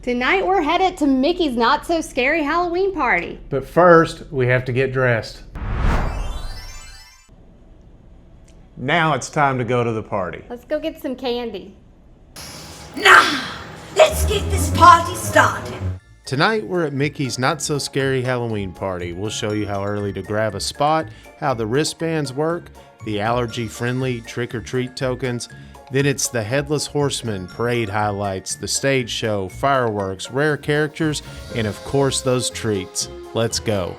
Tonight we're headed to Mickey's Not So Scary Halloween party. But first, we have to get dressed. Now it's time to go to the party. Let's go get some candy. Now, let's get this party started. Tonight we're at Mickey's Not So Scary Halloween party. We'll show you how early to grab a spot, how the wristbands work, the allergy-friendly trick-or-treat tokens. Then it's the Headless Horseman parade highlights, the stage show, fireworks, rare characters, and of course those treats. Let's go.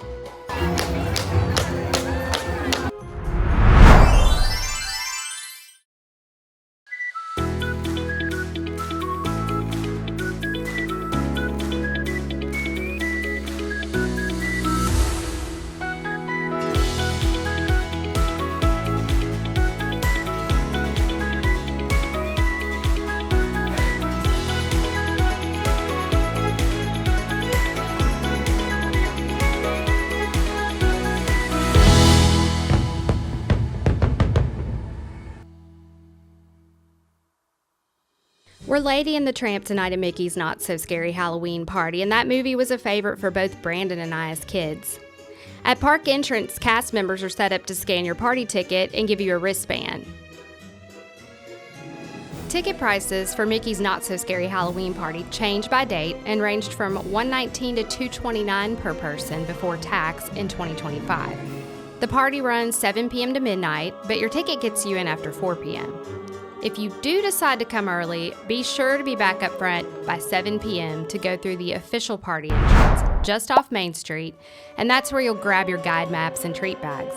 We're Lady and the Tramp tonight at Mickey's Not So Scary Halloween party, and that movie was a favorite for both Brandon and I as kids. At park entrance, cast members are set up to scan your party ticket and give you a wristband. Ticket prices for Mickey's Not So Scary Halloween party changed by date and ranged from $119 to $229 per person before tax in 2025. The party runs 7 p.m. to midnight, but your ticket gets you in after 4 p.m. If you do decide to come early, be sure to be back up front by 7 p.m. to go through the official party entrance just off Main Street, and that's where you'll grab your guide maps and treat bags.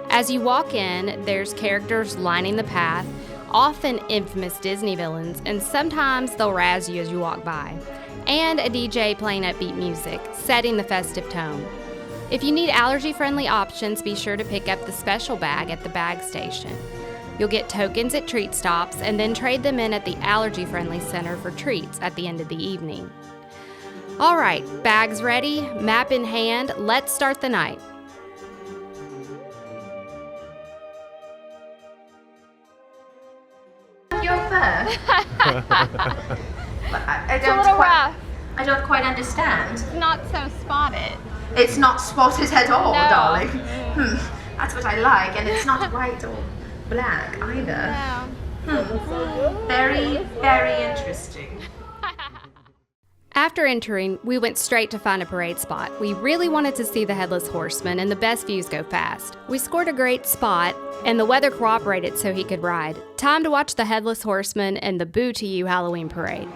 As you walk in, there's characters lining the path, often infamous Disney villains, and sometimes they'll razz you as you walk by, and a DJ playing upbeat music, setting the festive tone. If you need allergy-friendly options, be sure to pick up the special bag at the bag station. You'll get tokens at treat stops and then trade them in at the allergy-friendly center for treats at the end of the evening. All right, bags ready, map in hand, let's start the night. You're first. I don't quite understand. It's not so spotted. It's not spotted at all, No. darling. That's what I like, and it's not white or black either. Very, very interesting. After entering, we went straight to find a parade spot. We really wanted to see the Headless Horseman, and the best views go fast. We scored a great spot, and the weather cooperated so he could ride. Time to watch the Headless Horseman and the Boo to You Halloween parade.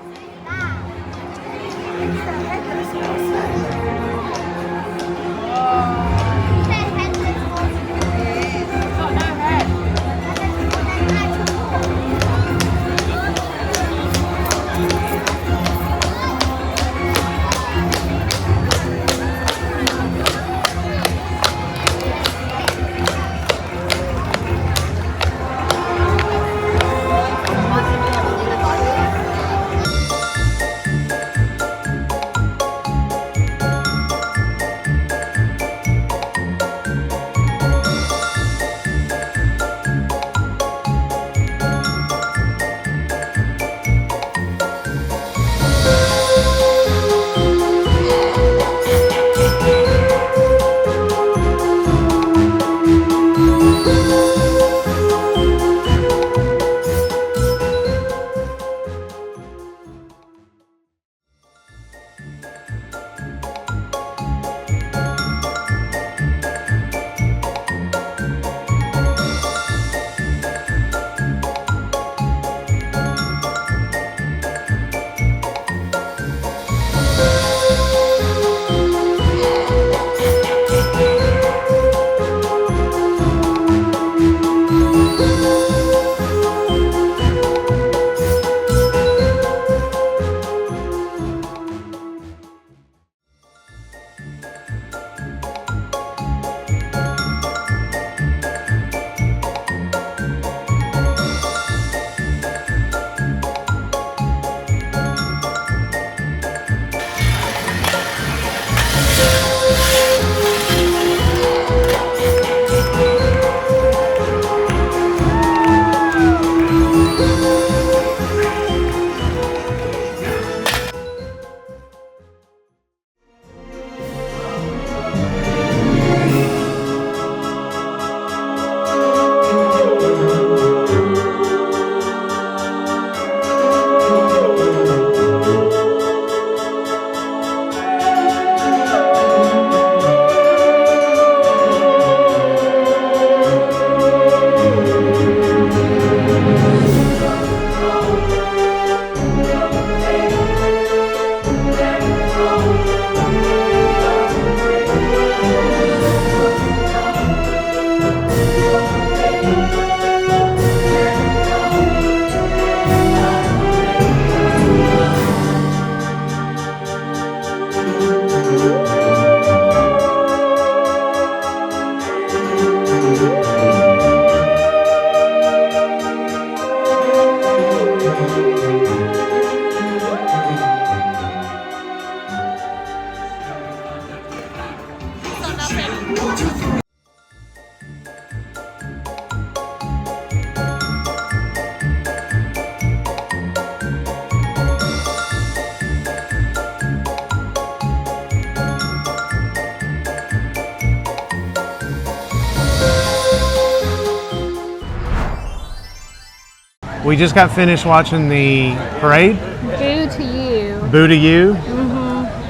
We just got finished watching the parade. Boo to you. Boo to you.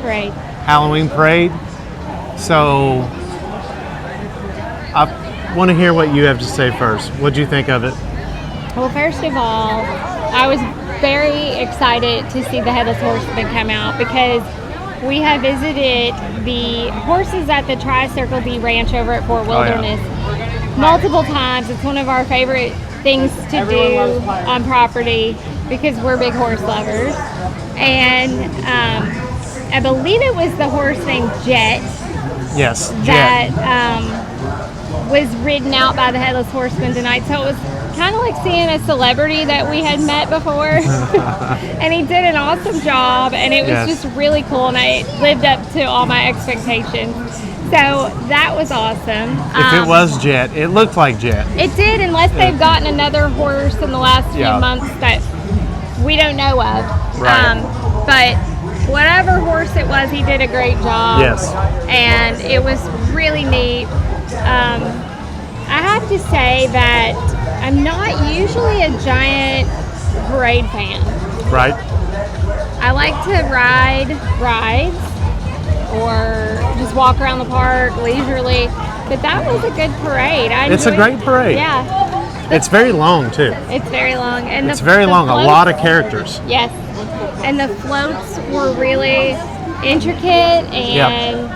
Parade. Halloween parade. So I want to hear what you have to say first. What do you think of it? Well, first of all, I was very excited to see the Headless Horseman come out because we have visited the horses at the Tri-Circle D Ranch over at Fort Wilderness multiple times. It's one of our favorite things to do on property because we're big horse lovers. And I believe it was the horse named Jet. Yes, That was ridden out by the Headless Horseman tonight. So it was kind of like seeing a celebrity that we had met before. And he did an awesome job, and it was just really cool, and it lived up to all my expectations. So that was awesome. If it was Jet, it looked like Jet. It did, unless they've gotten another horse in the last few months that we don't know of. Right. But whatever horse it was, he did a great job. Yes. And it was really neat. I have to say that I'm not usually a giant parade fan. Right. I like to ride rides or just walk around the park leisurely, but that was a good parade. It's a great parade. Yeah. It's very long too. It's very long. And it's very long. Floats, a lot of characters. Yes. And the floats were really intricate and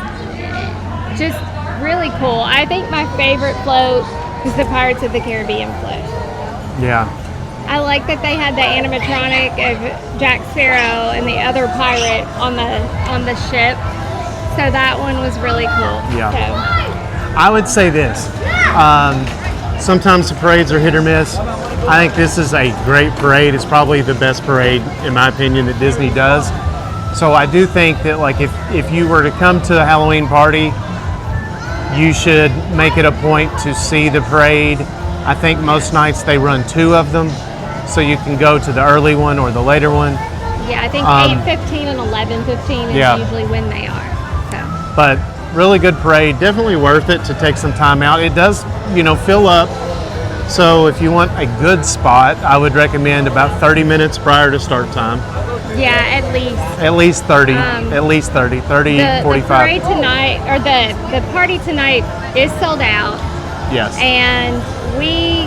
just really cool. I think my favorite float is the Pirates of the Caribbean float. Yeah. I like that they had the animatronic of Jack Sparrow and the other pirate on the ship. So that one was really cool. Yeah. So. I would say this. Sometimes the parades are hit or miss. I think this is a great parade. It's probably the best parade, in my opinion, that Disney does. So I do think that, like, if you were to come to a Halloween party, you should make it a point to see the parade. I think most nights they run 2 of them, so you can go to the early one or the later one. Yeah, I think 8:15 and 11:15 is usually when they are. So. But really good parade. Definitely worth it to take some time out. It does, fill up. So if you want a good spot, I would recommend about 30 minutes prior to start time. Yeah, at least. At least 30. At least 30, 45. The parade tonight, or the party tonight is sold out. Yes. And we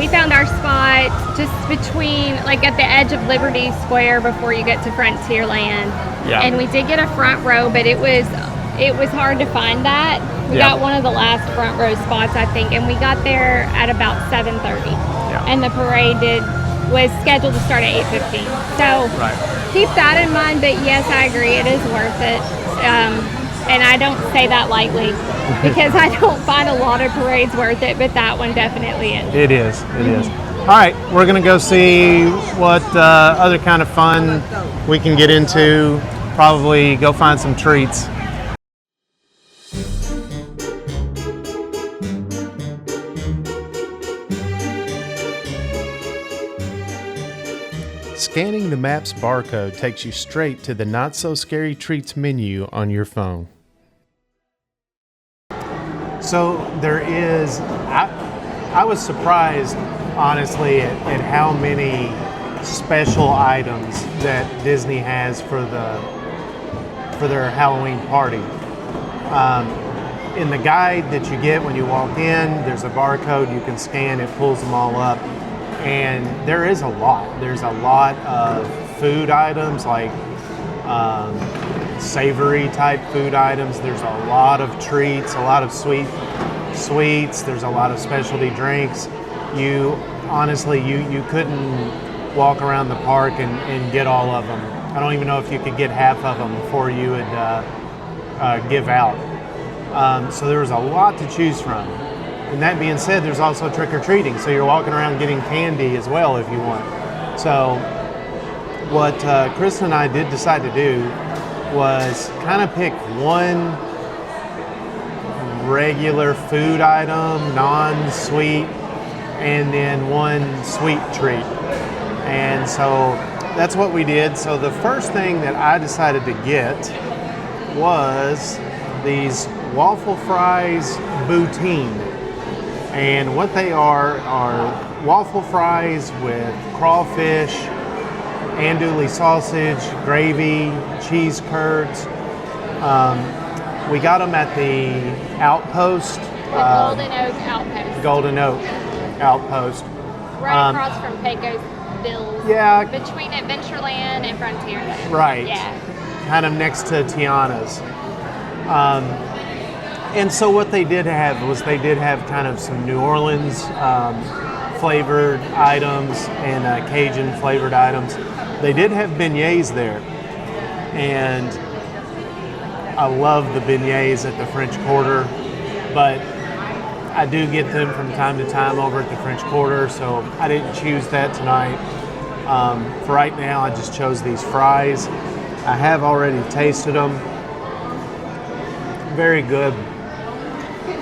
found our spot just between, like at the edge of Liberty Square before you get to Frontierland. Yeah. And we did get a front row, but it was hard to find that. We got one of the last front row spots, I think, and we got there at about 7:30. Yeah. And the parade was scheduled to start at 8:15. So keep that in mind, but yes, I agree, it is worth it. And I don't say that lightly because I don't find a lot of parades worth it, but that one definitely is. It is. All right, we're going to go see what other kind of fun we can get into. Probably go find some treats. Scanning the map's barcode takes you straight to the Not So Scary Treats menu on your phone. So there is, I was surprised, honestly, at how many special items that Disney has for their Halloween party. In the guide that you get when you walk in, there's a barcode you can scan, it pulls them all up. And there is a lot. There's a lot of food items, like savory type food items. There's a lot of treats, a lot of sweets. There's a lot of specialty drinks. You honestly, you couldn't walk around the park and get all of them. I don't even know if you could get half of them before you would give out. So there was a lot to choose from. And that being said, there's also trick-or-treating, so you're walking around getting candy as well if you want. So what Krista and I did decide to do was kind of pick one regular food item, non-sweet, and then one sweet treat. And so that's what we did. So the first thing that I decided to get was these waffle fries Boutine. And what they are waffle fries with crawfish, andouille sausage, gravy, cheese curds. We got them at the Outpost. Golden Oak Outpost. Golden Oak Outpost. Right across from Pecos Bills. Yeah. Between Adventureland and Frontierland. Right. Yeah. Kind of next to Tiana's. And so what they did have was they did have kind of some New Orleans flavored items and Cajun flavored items. They did have beignets there. And I love the beignets at the French Quarter, but I do get them from time to time over at the French Quarter, so I didn't choose that tonight. For right now, I just chose these fries. I have already tasted them. Very good.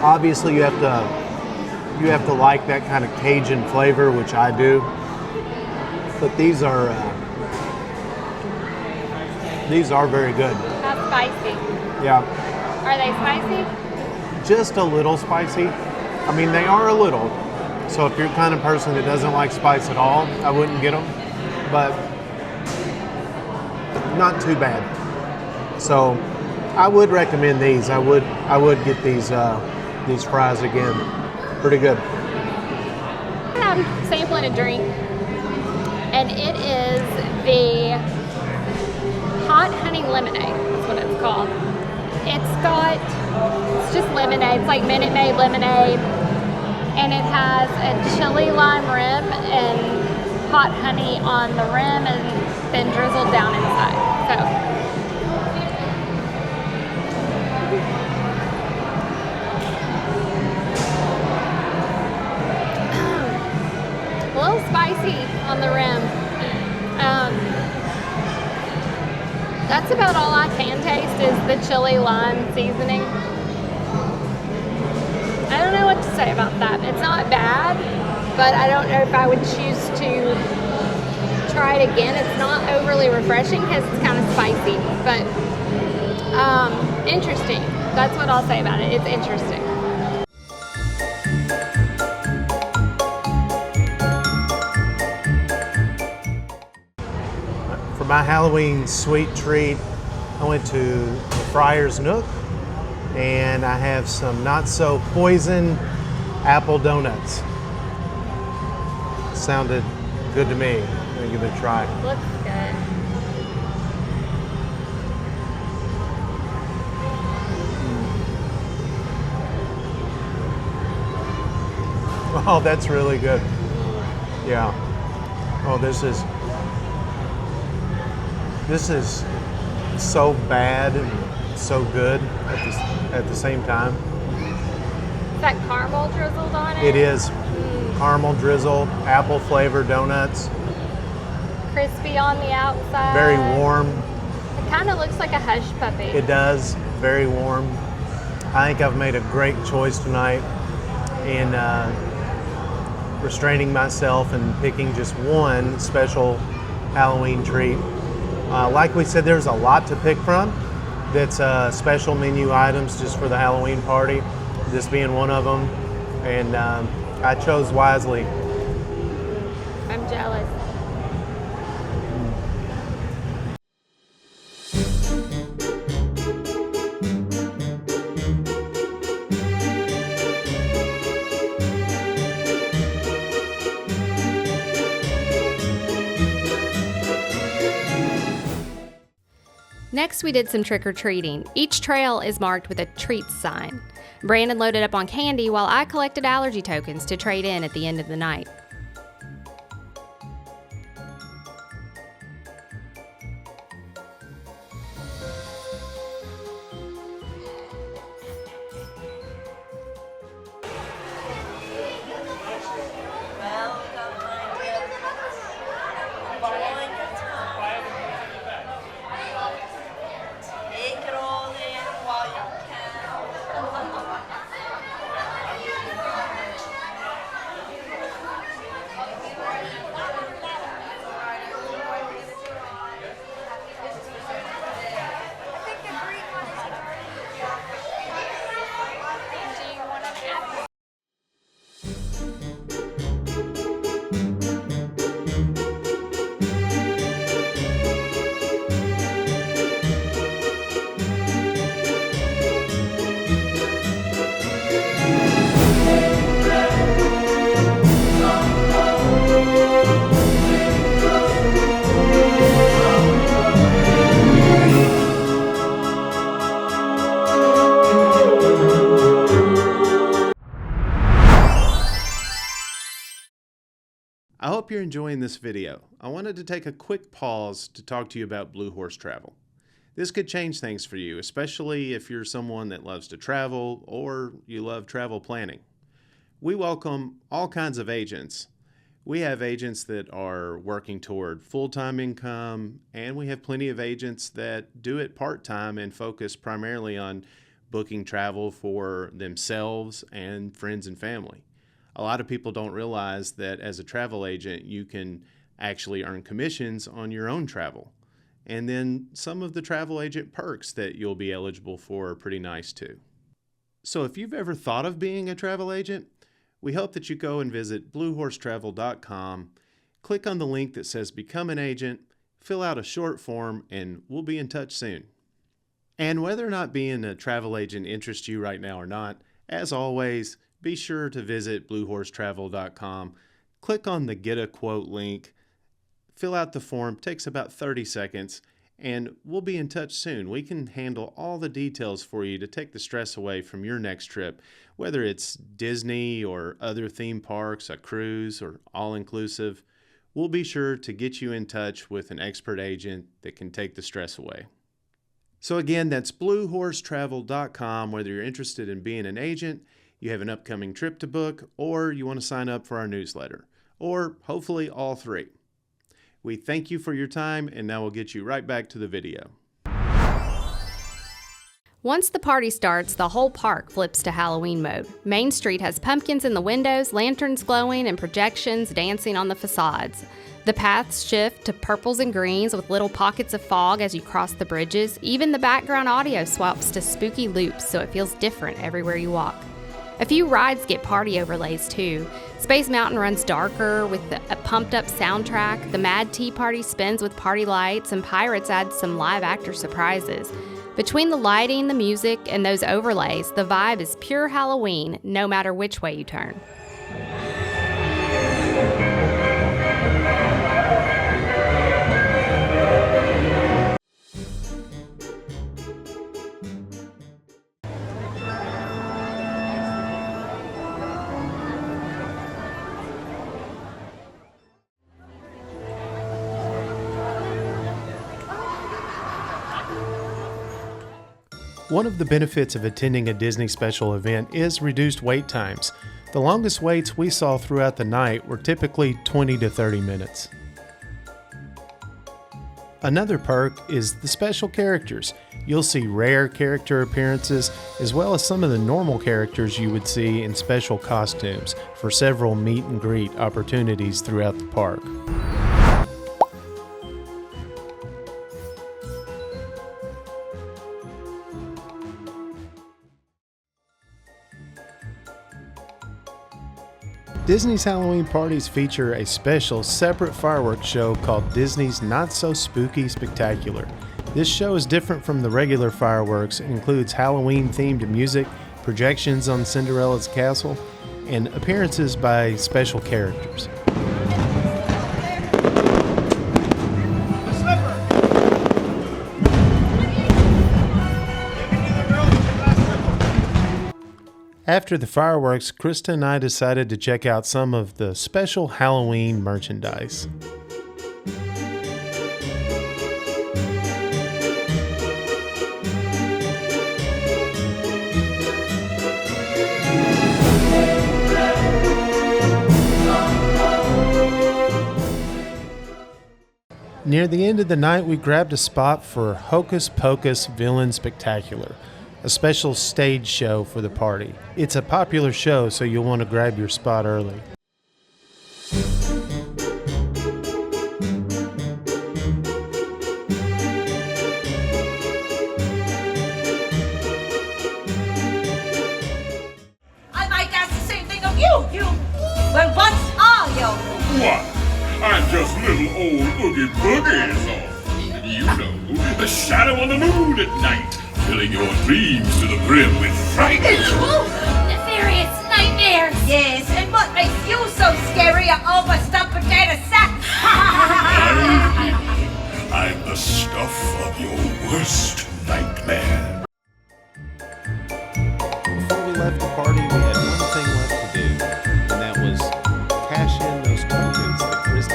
Obviously, you have to like that kind of Cajun flavor, which I do. But these are very good. How spicy? Yeah. Are they spicy? Just a little spicy. I mean, they are a little. So if you're the kind of person that doesn't like spice at all, I wouldn't get them. But not too bad. So I would recommend these. I would get these fries again. Pretty good. I'm sampling a drink, and it is the hot honey lemonade. That's what it's called. It's just lemonade. It's like Minute Maid lemonade, and it has a chili lime rim and hot honey on the rim, and then drizzled down inside. So. A little spicy on the rim. That's about all I can taste is the chili lime seasoning. I don't know what to say about that. It's not bad, but I don't know if I would choose to try it again. It's not overly refreshing because it's kind of spicy, but interesting. That's what I'll say about it. It's interesting. For my Halloween sweet treat, I went to the Friar's Nook, and I have some not so poison apple donuts. Sounded good to me. I'm gonna give it a try. Looks good. Oh, that's really good. Yeah. Oh, this is so bad and so good at the same time. Is that caramel drizzled on it? It is. Caramel drizzle, apple flavored donuts. Crispy on the outside. Very warm. It kind of looks like a hush puppy. It does. Very warm. I think I've made a great choice tonight in restraining myself and picking just one special Halloween treat. Like we said, there's a lot to pick from that's special menu items just for the Halloween party, this being one of them, and I chose wisely. I'm jealous. Next, we did some trick-or-treating. Each trail is marked with a treats sign. Brandon loaded up on candy while I collected allergy tokens to trade in at the end of the night. hope you're enjoying this video. I wanted to take a quick pause to talk to you about Blue Horse Travel. This could change things for you, especially if you're someone that loves to travel or you love travel planning. We welcome all kinds of agents. We have agents that are working toward full-time income, and we have plenty of agents that do it part-time and focus primarily on booking travel for themselves and friends and family. A lot of people don't realize that as a travel agent, you can actually earn commissions on your own travel. And then some of the travel agent perks that you'll be eligible for are pretty nice too. So if you've ever thought of being a travel agent, we hope that you go and visit bluehorsetravel.com, click on the link that says Become an Agent, fill out a short form, and we'll be in touch soon. And whether or not being a travel agent interests you right now or not, as always, be sure to visit bluehorsetravel.com, click on the Get a Quote link, fill out the form, takes about 30 seconds, and we'll be in touch soon. We can handle all the details for you to take the stress away from your next trip, whether it's Disney or other theme parks, a cruise, or all-inclusive. We'll be sure to get you in touch with an expert agent that can take the stress away. So again, that's bluehorsetravel.com, whether you're interested in being an agent, you have an upcoming trip to book, or you want to sign up for our newsletter, or hopefully all three. We thank you for your time, and now we'll get you right back to the video. Once the party starts, the whole park flips to Halloween mode. Main Street has pumpkins in the windows, lanterns glowing, and projections dancing on the facades. The paths shift to purples and greens with little pockets of fog as you cross the bridges. Even the background audio swaps to spooky loops so it feels different everywhere you walk. A few rides get party overlays too. Space Mountain runs darker with a pumped-up soundtrack, the Mad Tea Party spins with party lights, and Pirates adds some live actor surprises. Between the lighting, the music, and those overlays, the vibe is pure Halloween, no matter which way you turn. One of the benefits of attending a Disney special event is reduced wait times. The longest waits we saw throughout the night were typically 20 to 30 minutes. Another perk is the special characters. You'll see rare character appearances as well as some of the normal characters you would see in special costumes for several meet and greet opportunities throughout the park. Disney's Halloween parties feature a special separate fireworks show called Disney's Not So Spooky Spectacular. This show is different from the regular fireworks and includes Halloween-themed music, projections on Cinderella's castle, and appearances by special characters. After the fireworks, Krista and I decided to check out some of the special Halloween merchandise. Near the end of the night, we grabbed a spot for Hocus Pocus Villain Spectacular, a special stage show for the party. It's a popular show, so you'll want to grab your spot early. I might ask the same thing of you. Well, what are you? What? I'm just little old Oogie Boogie. You know, the shadow on the moon at night, filling your dreams to the brim with fright. Nefarious nightmares. Yes, and what makes you so scary, you overstuffed potato sack? I'm the stuff of your worst nightmare. Before we left the party, we had one thing left to do, and that was cash in those tokens that Krista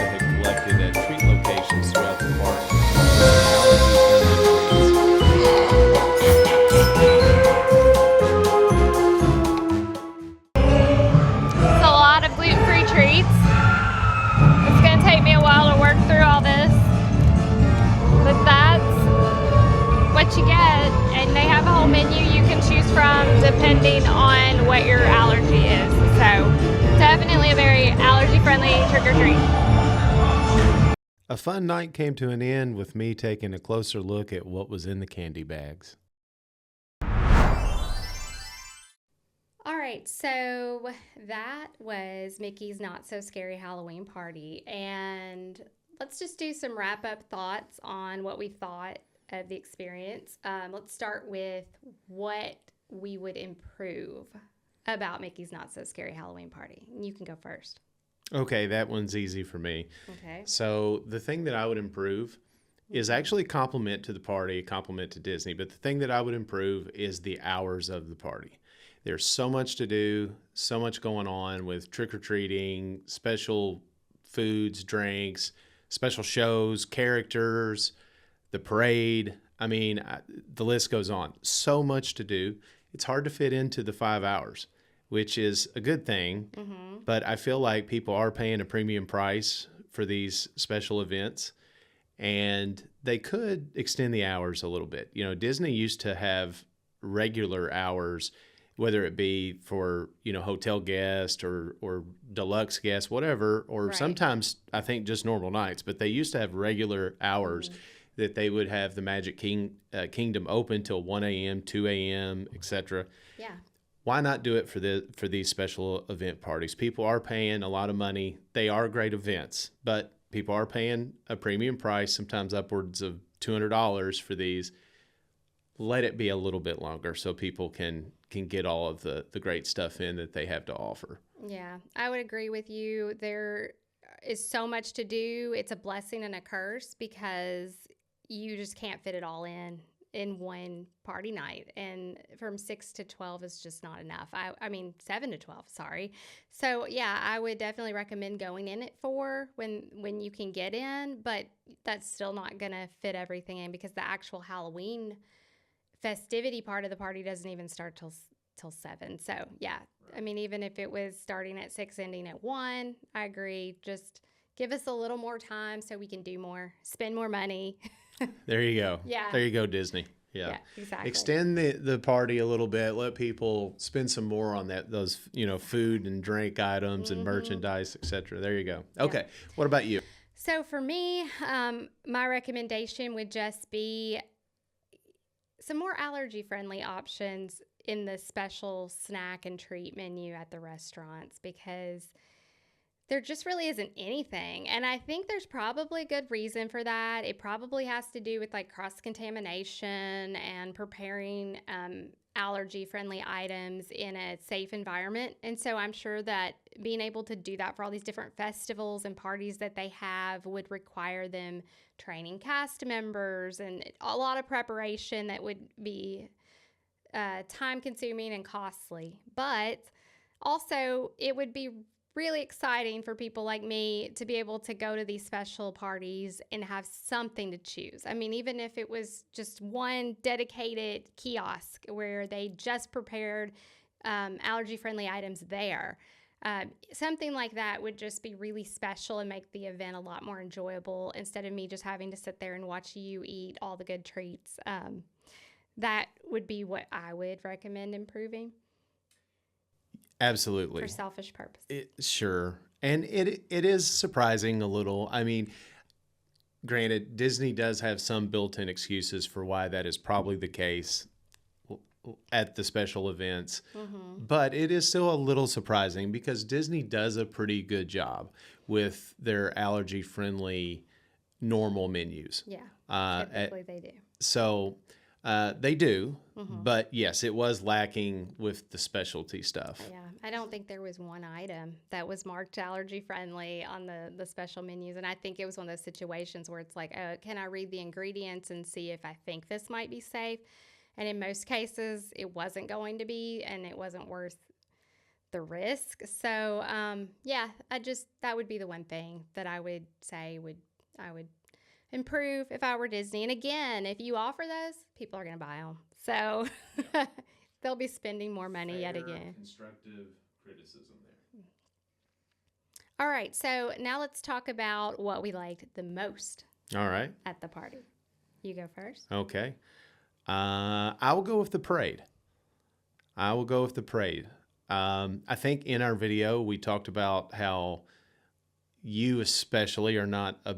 depending on what your allergy is. So definitely a very allergy-friendly trick-or-treat. A fun night came to an end with me taking a closer look at what was in the candy bags. All right, so that was Mickey's Not So Scary Halloween Party. And let's just do some wrap-up thoughts on what we thought of the experience. Let's start with what we would improve about Mickey's Not So Scary Halloween Party. You can go first. Okay, that one's easy for me. Okay. So the thing that I would improve is actually compliment to the party, compliment to Disney. But the thing that I would improve is the hours of the party. There's so much to do, so much going on with trick-or-treating, special foods, drinks, special shows, characters, the parade. I mean, the list goes on. So much to do. It's hard to fit into the 5 hours, which is a good thing. Mm-hmm. But I feel like people are paying a premium price for these special events, and they could extend the hours a little bit. You know, Disney used to have regular hours, whether it be for, you know, hotel guests or deluxe guests, whatever, or Right. sometimes I think just normal nights, but they used to have regular hours that they would have the Magic Kingdom open till 1 a.m., 2 a.m., etc. Yeah. Why not do it for these special event parties? People are paying a lot of money. They are great events, but people are paying a premium price, sometimes upwards of $200 for these. Let it be a little bit longer so people can get all of the great stuff in that they have to offer. Yeah, I would agree with you. There is so much to do. It's a blessing and a curse because you just can't fit it all in one party night. And from 6 to 12 is just not enough. I mean, 7 to 12, sorry. So, yeah, I would definitely recommend going in at 4 when you can get in, but that's still not going to fit everything in because the actual Halloween festivity part of the party doesn't even start till 7. So yeah, I mean, even if it was starting at 6, ending at 1, I agree. Just give us a little more time so we can do more, spend more money. There you go. Yeah. There you go, Disney. Yeah, exactly. Extend the party a little bit. Let people spend some more on those, you know, food and drink items and merchandise, etc. There you go. Okay. What about you? So for me, my recommendation would just be some more allergy-friendly options in the special snack and treat menu at the restaurants because there just really isn't anything. And I think there's probably a good reason for that. It probably has to do with like cross-contamination and preparing allergy-friendly items in a safe environment. And so I'm sure that being able to do that for all these different festivals and parties that they have would require them training cast members and a lot of preparation that would be time-consuming and costly. But also, it would be really exciting for people like me to be able to go to these special parties and have something to choose. I mean, even if it was just one dedicated kiosk where they just prepared allergy-friendly items there. Something like that would just be really special and make the event a lot more enjoyable instead of me just having to sit there and watch you eat all the good treats. That would be what I would recommend improving. Absolutely. For selfish purposes. Sure. And it is surprising a little. I mean, granted, Disney does have some built-in excuses for why that is probably the case at the special events. Mm-hmm. But it is still a little surprising because Disney does a pretty good job with their allergy-friendly normal menus. Yeah, typically they do. So they do, but yes, it was lacking with the specialty stuff. Yeah, I don't think there was one item that was marked allergy-friendly on the special menus. And I think it was one of those situations where it's like, oh, can I read the ingredients and see if I think this might be safe? And in most cases, it wasn't going to be, and it wasn't worth the risk. So, yeah, that would be the one thing that I would say I would improve if I were Disney. And again, if you offer those, people are going to buy them. So they'll be spending more money yet again. Constructive criticism there. All right, so now let's talk about what we liked the most. All right. At the party. You go first. Okay. I will go with the parade. I will go with the parade. I think in our video we talked about how you especially are not a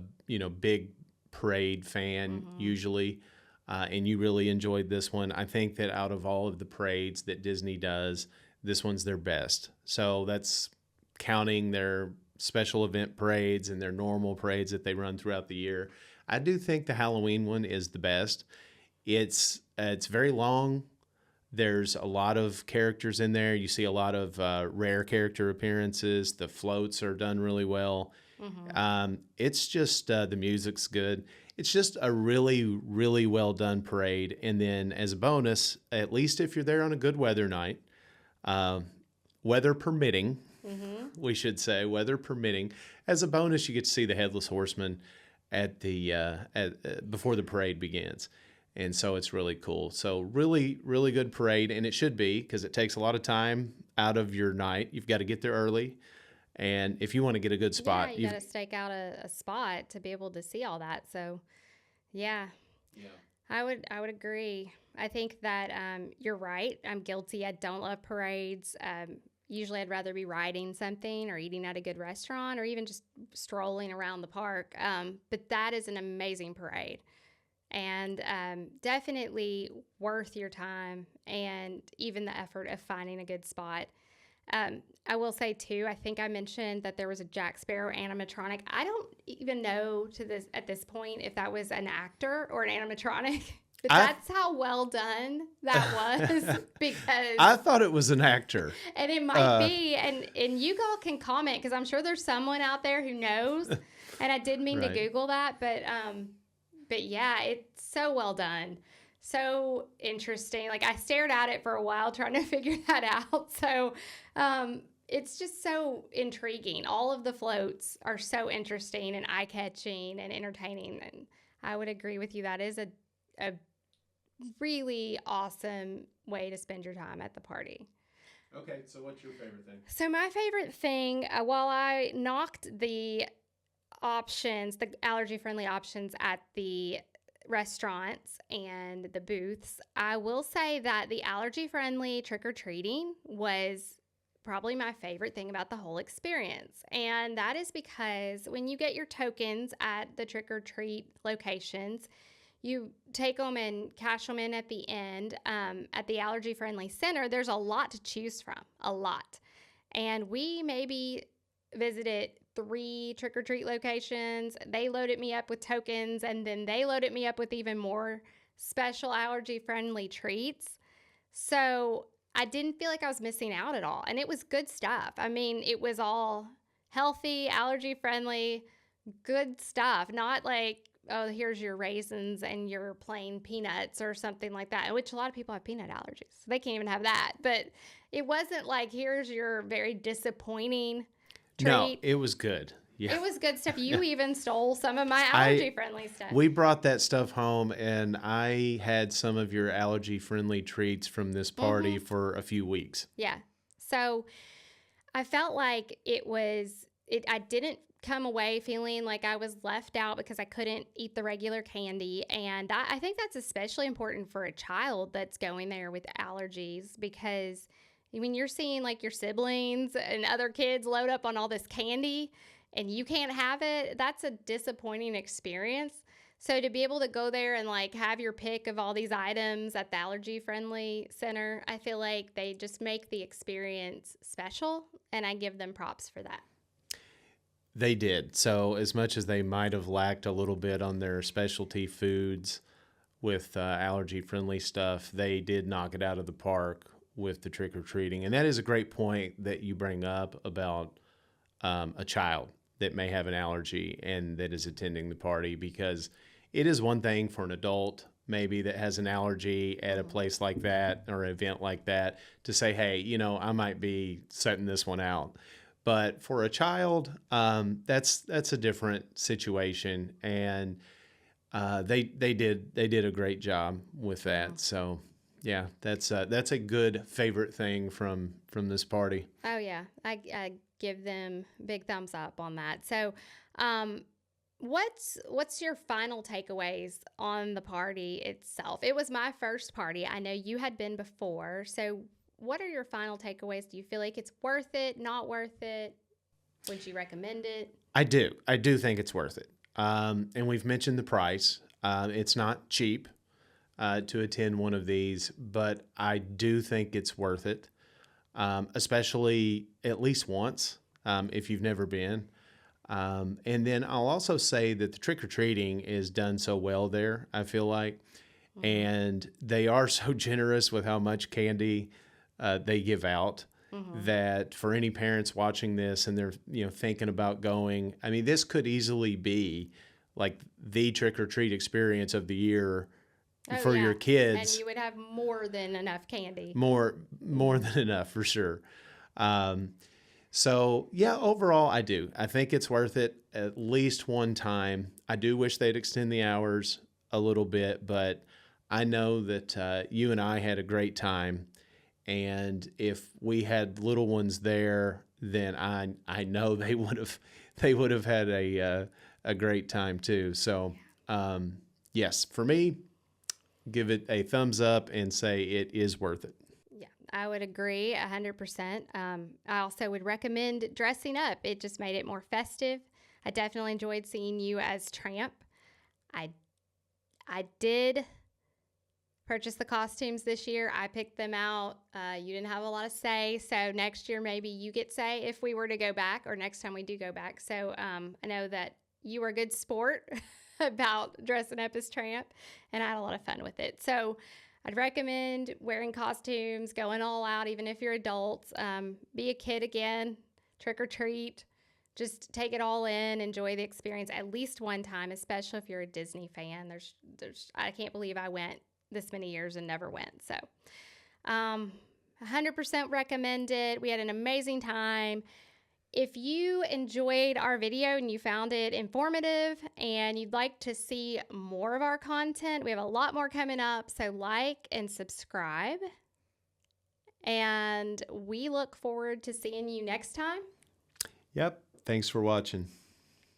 big parade fan usually, and you really enjoyed this one. I think that out of all of the parades that Disney does, this one's their best. So that's counting their special event parades and their normal parades that they run throughout the year. I do think the Halloween one is the best. It's very long. There's a lot of characters in there. You see a lot of rare character appearances. The floats are done really well. It's just the music's good. It's just a really, really well done parade. And then as a bonus, at least if you're there on a good weather night, weather permitting, we should say, weather permitting, as a bonus, you get to see the Headless Horseman at before the parade begins. And so it's really cool. So really, really good parade. And it should be, because it takes a lot of time out of your night. You've got to get there early. And if you want to get a good spot, you got to stake out a spot to be able to see all that. So, yeah. I would agree. I think that you're right. I'm guilty. I don't love parades. Usually I'd rather be riding something or eating at a good restaurant or even just strolling around the park. But that is an amazing parade. And definitely worth your time and even the effort of finding a good spot. I will say, too, I think I mentioned that there was a Jack Sparrow animatronic. I don't even know at this point if that was an actor or an animatronic. But that's how well done that was, because I thought it was an actor. And it might be. And you all can comment, because I'm sure there's someone out there who knows. And I did mean to Google that, but yeah, it's so well done. So interesting. Like, I stared at it for a while trying to figure that out. So it's just so intriguing. All of the floats are so interesting and eye-catching and entertaining. And I would agree with you. That is a really awesome way to spend your time at the party. Okay, so what's your favorite thing? So my favorite thing, while I knocked the allergy-friendly options at the restaurants and the booths, I will say that the allergy-friendly trick-or-treating was probably my favorite thing about the whole experience. And that is because when you get your tokens at the trick-or-treat locations, you take them and cash them in at the end. At the allergy-friendly center, there's a lot to choose from, a lot. And we maybe visited 3 trick-or-treat locations. They loaded me up with tokens, and then they loaded me up with even more special allergy-friendly treats. So I didn't feel like I was missing out at all. And it was good stuff. I mean, it was all healthy, allergy-friendly, good stuff. Not like, oh, here's your raisins and your plain peanuts or something like that, which a lot of people have peanut allergies. So they can't even have that. But it wasn't like, here's your very disappointing treat. No, it was good. Yeah. It was good stuff. You even stole some of my allergy-friendly stuff. We brought that stuff home, and I had some of your allergy-friendly treats from this party for a few weeks. Yeah. So I felt like I didn't come away feeling like I was left out because I couldn't eat the regular candy. And I think that's especially important for a child that's going there with allergies, because when you're seeing like your siblings and other kids load up on all this candy and you can't have it, that's a disappointing experience. So to be able to go there and like have your pick of all these items at the allergy friendly center, I feel like they just make the experience special, and I give them props for that. They did. So as much as they might have lacked a little bit on their specialty foods with allergy-friendly stuff, they did knock it out of the park with the trick-or-treating. And that is a great point that you bring up about a child that may have an allergy and that is attending the party, because it is one thing for an adult maybe that has an allergy at a place like that or an event like that to say, hey, I might be setting this one out. But for a child, that's a different situation, and they did a great job with that. So yeah, that's a good favorite thing from this party. Oh yeah, I give them big thumbs up on that. So, what's your final takeaways on the party itself? It was my first party. I know you had been before, so what are your final takeaways? Do you feel like it's worth it, not worth it? Would you recommend it? I do. I do think it's worth it. And we've mentioned the price. It's not cheap to attend one of these, but I do think it's worth it, especially at least once if you've never been. And then I'll also say that the trick-or-treating is done so well there, I feel like. And they are so generous with how much candy they give out that for any parents watching this and they're thinking about going, I mean, this could easily be like the trick-or-treat experience of the year for your kids. And you would have more than enough candy. More than enough, for sure. So, yeah, overall, I do. I think it's worth it at least one time. I do wish they'd extend the hours a little bit, but I know that you and I had a great time. And if we had little ones there, then I know they would have had a great time too. So, yes, for me, give it a thumbs up and say it is worth it. Yeah, I would agree 100%. I also would recommend dressing up. It just made it more festive. I definitely enjoyed seeing you as Tramp. I did purchase the costumes this year. I picked them out. You didn't have a lot of say. So next year, maybe you get say if we were to go back, or next time we do go back. So I know that you were a good sport about dressing up as Tramp, and I had a lot of fun with it. So I'd recommend wearing costumes, going all out, even if you're adults. Be a kid again, trick or treat. Just take it all in, enjoy the experience at least one time, especially if you're a Disney fan. I can't believe I went this many years and never went. So 100% recommend it. We had an amazing time. If you enjoyed our video and you found it informative and you'd like to see more of our content, we have a lot more coming up. So like and subscribe. And we look forward to seeing you next time. Yep. Thanks for watching.